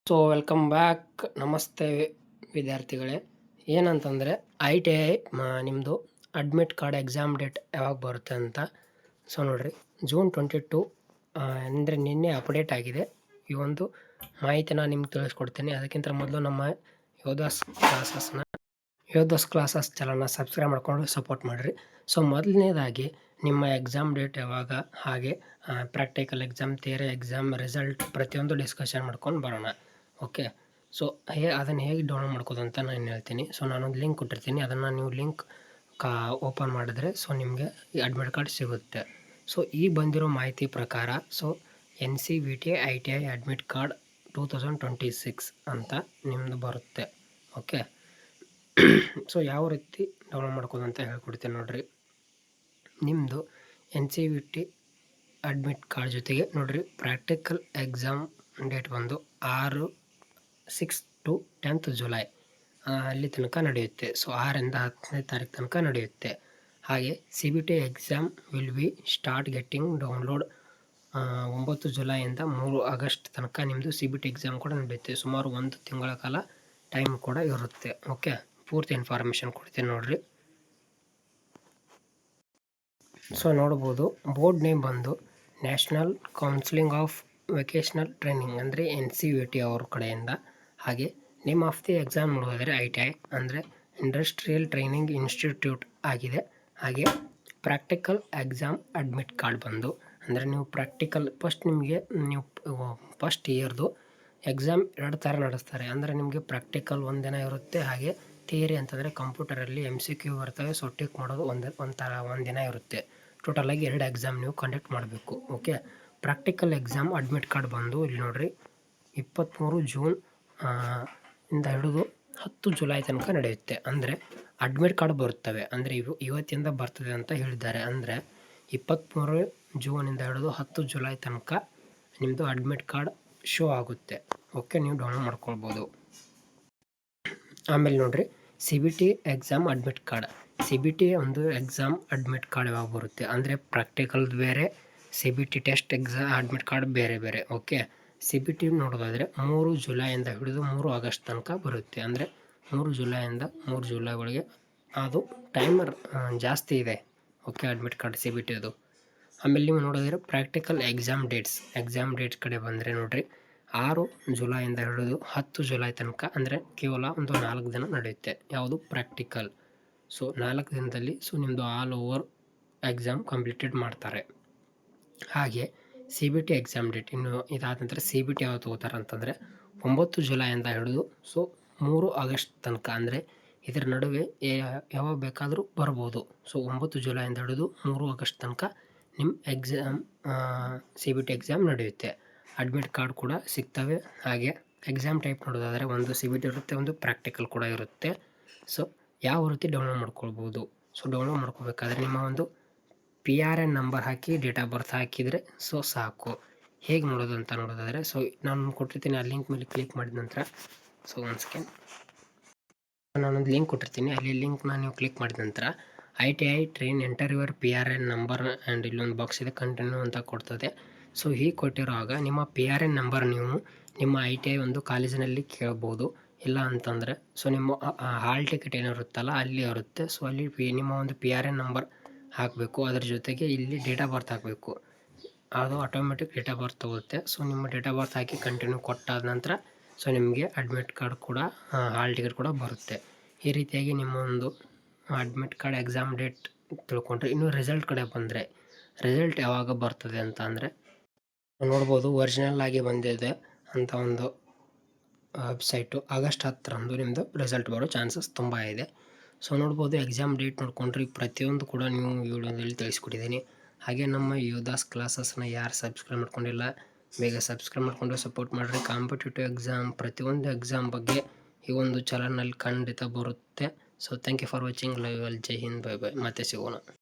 So welcome back. ನಮಸ್ತೆ ವಿದ್ಯಾರ್ಥಿಗಳೇ. ಏನಂತಂದರೆ ITI ನಿಮ್ಮದು ಅಡ್ಮಿಟ್ ಕಾರ್ಡ್ ಎಕ್ಸಾಮ್ ಡೇಟ್ ಯಾವಾಗ ಬರುತ್ತೆ ಅಂತ. ಸೊ ನೋಡಿರಿ, June 22 ಅಂದರೆ ನಿನ್ನೆ ಅಪ್ಡೇಟ್ ಆಗಿದೆ. ಈ ಒಂದು ಮಾಹಿತಿನ ನಿಮ್ಗೆ ತಿಳಿಸ್ಕೊಡ್ತೀನಿ. ಅದಕ್ಕಿಂತ ಮೊದಲು ನಮ್ಮ ಯೋಧಾಸ್ ಕ್ಲಾಸಸ್ ಚಾನಲ್ನ ಸಬ್ಸ್ಕ್ರೈಬ್ ಮಾಡ್ಕೊಂಡು ಸಪೋರ್ಟ್ ಮಾಡಿರಿ. ಸೊ ಮೊದಲನೇದಾಗಿ ನಿಮ್ಮ ಎಕ್ಸಾಮ್ ಡೇಟ್ ಯಾವಾಗ, ಹಾಗೆ practical exam, theory exam result ಪ್ರತಿಯೊಂದು ಡಿಸ್ಕಷನ್ ಮಾಡ್ಕೊಂಡು ಬರೋಣ. ಓಕೆ, ಸೊ ಅದನ್ನು ಹೇಗೆ ಡೌನ್ಲೋಡ್ ಮಾಡ್ಕೋದು ಅಂತ ನಾನು ಹೇಳ್ತೀನಿ. ಸೊ ನಾನೊಂದು ಲಿಂಕ್ ಕೊಟ್ಟಿರ್ತೀನಿ, ಅದನ್ನು ನೀವು ಲಿಂಕ್ ಓಪನ್ ಮಾಡಿದ್ರೆ ಸೊ ನಿಮಗೆ ಈ ಅಡ್ಮಿಟ್ ಕಾರ್ಡ್ ಸಿಗುತ್ತೆ. ಸೊ ಈ ಬಂದಿರೋ ಮಾಹಿತಿ ಪ್ರಕಾರ so NCVT ITI admit card 2026 ಅಂತ ನಿಮ್ಮದು ಬರುತ್ತೆ. ಓಕೆ, ಸೊ ಯಾವ ರೀತಿ ಡೌನ್ಲೋಡ್ ಮಾಡ್ಕೋದು ಅಂತ ಹೇಳ್ಕೊಡ್ತೀನಿ ನೋಡಿರಿ. ನಿಮ್ಮದು NCVT ಅಡ್ಮಿಟ್ ಕಾರ್ಡ್ ಜೊತೆಗೆ ನೋಡಿರಿ, ಪ್ರಾಕ್ಟಿಕಲ್ ಎಕ್ಸಾಮ್ ಡೇಟ್ ಬಂದು 6 to 10th July ಅಲ್ಲಿ ತನಕ ನಡೆಯುತ್ತೆ. ಸೊ 6ರಿಂದ 10ನೇ ತಾರೀಕು ತನಕ ನಡೆಯುತ್ತೆ. ಹಾಗೆ CBT exam will be start getting download 9 ಜುಲೈಯಿಂದ 3 August ತನಕ ನಿಮ್ಮದು CBT ಎಕ್ಸಾಮ್ ಕೂಡ ನಡೆಯುತ್ತೆ. ಸುಮಾರು 1 ತಿಂಗಳ ಕಾಲ ಟೈಮ್ ಕೂಡ ಇರುತ್ತೆ. ಓಕೆ, ಪೂರ್ತಿ ಇನ್ಫಾರ್ಮೇಷನ್ ಕೊಡ್ತೀನಿ ನೋಡಿರಿ. ಸೊ ನೋಡ್ಬೋದು, ಬೋರ್ಡ್ ನೇಮ್ ಬಂದು national counselling of vocational training ಅಂದರೆ NCVT ಅವ್ರ ಕಡೆಯಿಂದ. ಹಾಗೆ ನೇಮ್ ಆಫ್ ದಿ ಎಕ್ಸಾಮ್ ನೋಡೋದಾದರೆ ITI ಅಂದರೆ ಇಂಡಸ್ಟ್ರಿಯಲ್ ಟ್ರೈನಿಂಗ್ ಇನ್ಸ್ಟಿಟ್ಯೂಟ್ ಆಗಿದೆ. ಹಾಗೆ ಪ್ರಾಕ್ಟಿಕಲ್ ಎಕ್ಸಾಮ್ ಅಡ್ಮಿಟ್ ಕಾರ್ಡ್ ಬಂದು ಅಂದರೆ ನೀವು ಪ್ರಾಕ್ಟಿಕಲ್ ನೀವು ಫಸ್ಟ್ ಇಯರ್ದು ಎಕ್ಸಾಮ್ 2 ಥರ ನಡೆಸ್ತಾರೆ. ಅಂದರೆ ನಿಮಗೆ ಪ್ರಾಕ್ಟಿಕಲ್ ಒಂದಿನ ಇರುತ್ತೆ, ಹಾಗೆ ಥಿಯರಿ ಅಂತಂದರೆ ಕಂಪ್ಯೂಟರಲ್ಲಿ MCQ ಬರ್ತವೆ. ಸೊ ಟಿಕ್ ಮಾಡೋದು ಒಂದಿನ ಇರುತ್ತೆ. ಟೋಟಲಾಗಿ 2 ಎಕ್ಸಾಮ್ ನೀವು ಕಂಡಕ್ಟ್ ಮಾಡಬೇಕು. Okay, practical exam admit card ಬಂದು ಇಲ್ಲಿ ನೋಡಿರಿ 23 ಜೂನ್ ಇಂದ ಹಿಡಿದು 10 ಜುಲೈ ತನಕ ನಡೆಯುತ್ತೆ. ಅಂದರೆ ಅಡ್ಮಿಟ್ ಕಾರ್ಡ್ ಬರುತ್ತವೆ, ಅಂದರೆ ಇವತ್ತಿಂದ ಬರ್ತದೆ ಅಂತ ಹೇಳಿದ್ದಾರೆ. ಅಂದರೆ 23 ಜೂನಿಂದ ಹಿಡಿದು 10 ಜುಲೈ ತನಕ ನಿಮ್ಮದು ಅಡ್ಮಿಟ್ ಕಾರ್ಡ್ ಶೋ ಆಗುತ್ತೆ. ಓಕೆ, ನೀವು ಡೌನ್ಲೋಡ್ ಮಾಡ್ಕೊಳ್ಬೋದು. ಆಮೇಲೆ ನೋಡಿರಿ, CBT exam admit card. CBT ಒಂದು ಎಕ್ಸಾಮ್ ಅಡ್ಮಿಟ್ ಕಾರ್ಡ್ ಯಾವಾಗ ಬರುತ್ತೆ ಅಂದರೆ ಪ್ರಾಕ್ಟಿಕಲ್ದು ಬೇರೆ, CBT test exam admit card ಬೇರೆ ಬೇರೆ. ಓಕೆ, CBT ನೋಡೋದಾದರೆ 3 ಜುಲೈಯಿಂದ ಹಿಡಿದು 3 ಆಗಸ್ಟ್ ತನಕ ಬರುತ್ತೆ. ಅಂದರೆ 3 ಜುಲೈಯಿಂದ 3 ಜುಲೈ ಒಳಗೆ ಅದು ಟೈಮರ್ ಜಾಸ್ತಿ ಇದೆ. ಓಕೆ, ಅಡ್ಮಿಟ್ ಕಾರ್ಡ್ CBT ಅದು. ಆಮೇಲೆ ನೀವು ನೋಡೋದಾದರೆ ಪ್ರಾಕ್ಟಿಕಲ್ ಎಕ್ಸಾಮ್ ಡೇಟ್ಸ್ ಕಡೆ ಬಂದರೆ ನೋಡಿರಿ 6 ಜುಲೈಯಿಂದ ಹಿಡಿದು 10 ಜುಲೈ ತನಕ, ಅಂದರೆ ಕೇವಲ ಒಂದು 4 ದಿನ ನಡೆಯುತ್ತೆ. ಯಾವುದು ಪ್ರಾಕ್ಟಿಕಲ್. ಸೊ 4 ದಿನದಲ್ಲಿ ಸೊ ನಿಮ್ಮದು ಆಲ್ ಓವರ್ ಎಕ್ಸಾಮ್ ಕಂಪ್ಲೀಟೆಡ್ ಮಾಡ್ತಾರೆ. ಹಾಗೆ CBT ಎಕ್ಸಾಮ್ ಡೇಟ್ ಇನ್ನು ಇದಾದ ನಂತರ CBT ಯಾವಾಗ ತಗೋತಾರೆ ಅಂತಂದರೆ 9 ಜುಲೈಯಿಂದ ಹಿಡಿದು ಸೊ 3 ಆಗಸ್ಟ್ ತನಕ, ಅಂದರೆ ಇದರ ನಡುವೆ ಯಾವಾಗ ಬೇಕಾದರೂ ಬರ್ಬೋದು. ಸೊ 9 ಜುಲೈಯಿಂದ ಹಿಡಿದು 3 ಆಗಸ್ಟ್ ತನಕ ನಿಮ್ಮ ಎಕ್ಸಾಮ್ CBT ಎಕ್ಸಾಮ್ ನಡೆಯುತ್ತೆ. ಅಡ್ಮಿಟ್ ಕಾರ್ಡ್ ಕೂಡ ಸಿಗ್ತವೆ. ಹಾಗೆ ಎಕ್ಸಾಮ್ ಟೈಪ್ ನೋಡೋದಾದರೆ ಒಂದು CBT ಇರುತ್ತೆ, ಒಂದು ಪ್ರಾಕ್ಟಿಕಲ್ ಕೂಡ ಇರುತ್ತೆ. ಸೊ ಯಾವ ರೀತಿ ಡೌನ್ಲೋಡ್ ಮಾಡ್ಕೊಳ್ಬೋದು. ಸೊ ಡೌನ್ಲೋಡ್ ಮಾಡ್ಕೋಬೇಕಾದ್ರೆ ನಿಮ್ಮ ಒಂದು PRN number hockey date of ಬರ್ತ್ ಹಾಕಿದರೆ ಸೊ ಸಾಕು. ಹೇಗೆ ನೋಡೋದು ಅಂತ ನೋಡೋದಾದರೆ ಸೊ ನಾನು ಕೊಟ್ಟಿರ್ತೀನಿ, ಆ ಲಿಂಕ್ ಮೇಲೆ ಕ್ಲಿಕ್ ಮಾಡಿದ ನಂತರ ಸೊ ಒಂದು ಸೆಕೆಂಡ್ ನಾನೊಂದು ಲಿಂಕ್ ಕೊಟ್ಟಿರ್ತೀನಿ, ಅಲ್ಲಿ ಲಿಂಕ್ನ ನೀವು ಕ್ಲಿಕ್ ಮಾಡಿದ ನಂತರ ITI train enter your PRN number and ಇಲ್ಲೊಂದು ಬಾಕ್ಸ್ ಇದೆ, ಕಂಟಿನ್ಯೂ ಅಂತ ಕೊಡ್ತದೆ. ಸೊ ಹೀಗೆ ಕೊಟ್ಟಿರುವಾಗ ನಿಮ್ಮ PRN ನಂಬರ್ ನೀವು ನಿಮ್ಮ ITI ಒಂದು ಕಾಲೇಜಿನಲ್ಲಿ ಕೇಳ್ಬೋದು. ಇಲ್ಲ ಅಂತಂದರೆ ಸೊ ನಿಮ್ಮ ಹಾಲ್ ಟಿಕೆಟ್ ಏನಿರುತ್ತಲ್ಲ ಅಲ್ಲಿ ಇರುತ್ತೆ. ಸೊ ಅಲ್ಲಿ ನಿಮ್ಮ ಒಂದು PRN ನಂಬರ್ ಹಾಕಬೇಕು. ಅದರ ಜೊತೆಗೆ ಇಲ್ಲಿ ಡೇಟ್ ಆಫ್ ಬರ್ತ್ ಹಾಕಬೇಕು. ಅದು ಆಟೋಮೆಟಿಕ್ ಡೇಟ್ ಆಫ್ ಬರ್ತ್ ತಗೊಳುತ್ತೆ. ಸೊ ನಿಮ್ಮ ಡೇಟ್ ಆಫ್ ಬರ್ತ್ ಹಾಕಿ ಕಂಟಿನ್ಯೂ ಕೊಟ್ಟಾದ ನಂತರ ಸೊ ನಿಮಗೆ ಅಡ್ಮಿಟ್ ಕಾರ್ಡ್ ಕೂಡ ಹಾಲ್ ಟಿಕೆಟ್ ಕೂಡ ಬರುತ್ತೆ. ಈ ರೀತಿಯಾಗಿ ನಿಮ್ಮ ಒಂದು ಅಡ್ಮಿಟ್ ಕಾರ್ಡ್ ಎಕ್ಸಾಮ್ ಡೇಟ್ ತಿಳ್ಕೊಂಡ್ರೆ, ಇನ್ನು ರಿಸಲ್ಟ್ ಕಡೆ ಬಂದರೆ ರಿಸಲ್ಟ್ ಯಾವಾಗ ಬರ್ತದೆ ಅಂತ ಅಂದರೆ ನೋಡ್ಬೋದು, ಒರಿಜಿನಲ್ ಆಗಿ ಬಂದಿದೆ ಅಂತ ಒಂದು ವೆಬ್ಸೈಟು ಆಗಸ್ಟ್ 10ರಂದು ನಿಮ್ಮದು ರಿಸಲ್ಟ್ ಬರೋ ಚಾನ್ಸಸ್ ತುಂಬ ಇದೆ. ಸೊ ನೋಡ್ಬೋದು, ಎಕ್ಸಾಮ್ ಡೇಟ್ ನೋಡ್ಕೊಂಡ್ರೆ ಪ್ರತಿಯೊಂದು ಕೂಡ ನೀವು ವಿಡಿಯೋದಲ್ಲಿ ತಿಳಿಸ್ಕೊಟ್ಟಿದ್ದೀನಿ. ಹಾಗೆ ನಮ್ಮ ಯೋಧಾಸ್ ಕ್ಲಾಸಸ್ನ ಯಾರು ಸಬ್ಸ್ಕ್ರೈಬ್ ಮಾಡ್ಕೊಂಡಿಲ್ಲ ಬೇಗ ಸಬ್ಸ್ಕ್ರೈಬ್ ಮಾಡಿಕೊಂಡು ಸಪೋರ್ಟ್ ಮಾಡಿರಿ. ಕಾಂಪಿಟೇಟಿವ್ ಎಕ್ಸಾಮ್ ಪ್ರತಿಯೊಂದು ಎಕ್ಸಾಮ್ ಬಗ್ಗೆ ಈ ಒಂದು ಚಾನಲ್ನಲ್ಲಿ ಖಂಡಿತ ಬರುತ್ತೆ. So thank you for watching. Love all. Jai Hind, bye bye. ಮತ್ತೆ ಸಿಗೋಣ.